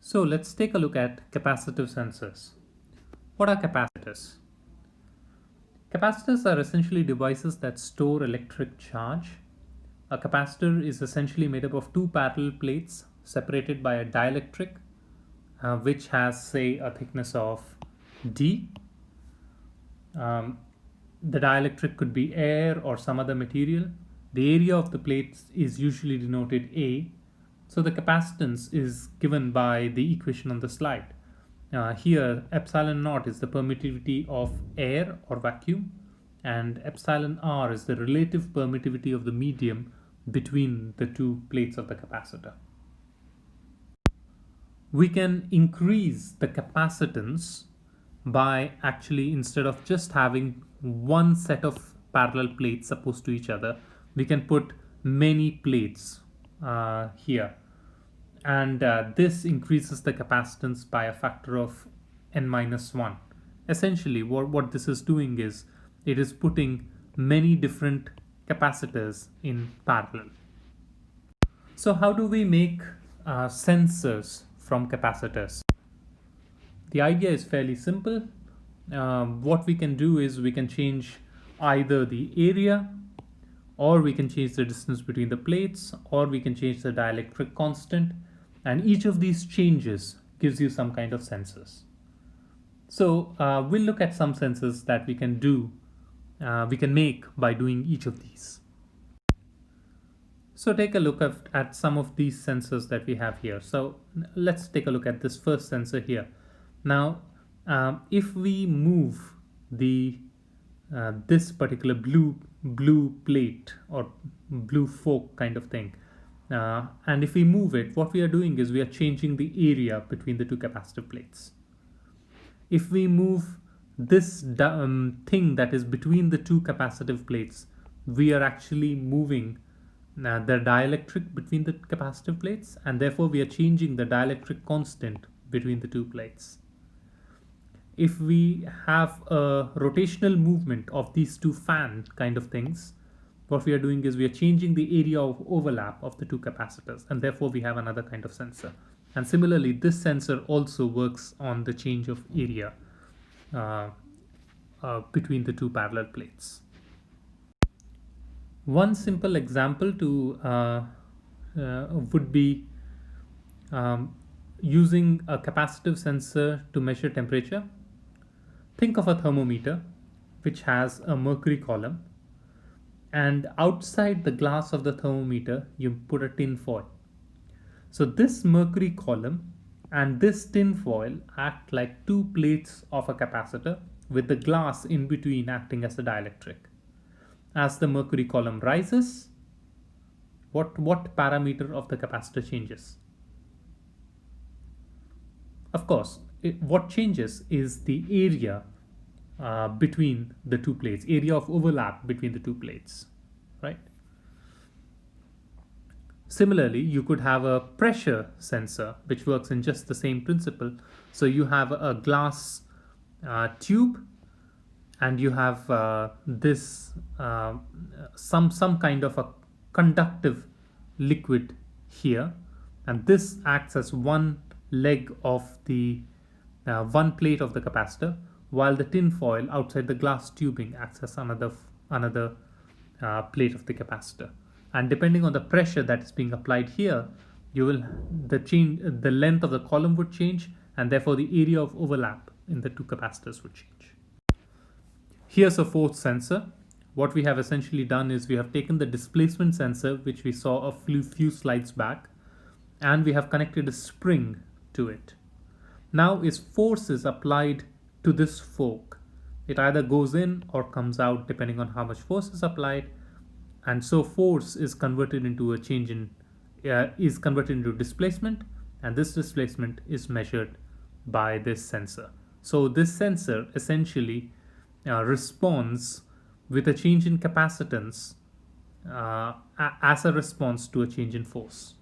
So let's take a look at capacitive sensors. What are capacitors? Capacitors are essentially devices that store electric charge. A capacitor is essentially made up of two parallel plates separated by a dielectric, which has, say, a thickness of D. Um, the dielectric could be air or some other material. The area of the plates is usually denoted A. So the capacitance is given by the equation on the slide. Here, epsilon naught is the permittivity of air or vacuum, and epsilon r is the relative permittivity of the medium between the two plates of the capacitor. We can increase the capacitance by actually, instead of just having one set of parallel plates opposed to each other, we can put many plates here, and this increases the capacitance by a factor of n-1. Essentially what this is doing is it is putting many different capacitors in parallel. So how do we make sensors from capacitors? The idea is fairly simple. What we can do is we can change either the area, or we can change the distance between the plates, or we can change the dielectric constant, and each of these changes gives you some kind of sensors. So we'll look at some sensors that we can do, we can make by doing each of these. So take a look at some of these sensors that we have here. So let's take a look at this first sensor here. Now, if we move the this particular blue plate or blue fork kind of thing, and if we move it, what we are doing is we are changing the area between the two capacitive plates. If we move this thing that is between the two capacitive plates, we are actually moving the dielectric between the capacitive plates, and therefore we are changing the dielectric constant between the two plates. If we have a rotational movement of these two fan kind of things, what we are doing is we are changing the area of overlap of the two capacitors, and therefore we have another kind of sensor. And similarly, this sensor also works on the change of area between the two parallel plates. One simple example would be using a capacitive sensor to measure temperature. Think of a thermometer which has a mercury column, and outside the glass of the thermometer you put a tin foil. So this mercury column and this tin foil act like two plates of a capacitor, with the glass in between acting as a dielectric. As the mercury column rises, what parameter of the capacitor changes? Of course, what changes is the area between the two plates, area of overlap between the two plates, right? Similarly, you could have a pressure sensor which works in just the same principle. So you have a glass tube, and you have some kind of a conductive liquid here, and this acts as one leg of the one plate of the capacitor, while the tin foil outside the glass tubing acts as another plate of the capacitor. And depending on the pressure that is being applied here, the length of the column would change, and therefore the area of overlap in the two capacitors would change. Here's a fourth sensor. What we have essentially done is we have taken the displacement sensor, which we saw a few slides back, and we have connected a spring to it. Now, if force is applied to this fork, it either goes in or comes out depending on how much force is applied, and so force is converted into a change in is converted into displacement, and this displacement is measured by this sensor. So this sensor essentially responds with a change in capacitance as a response to a change in force.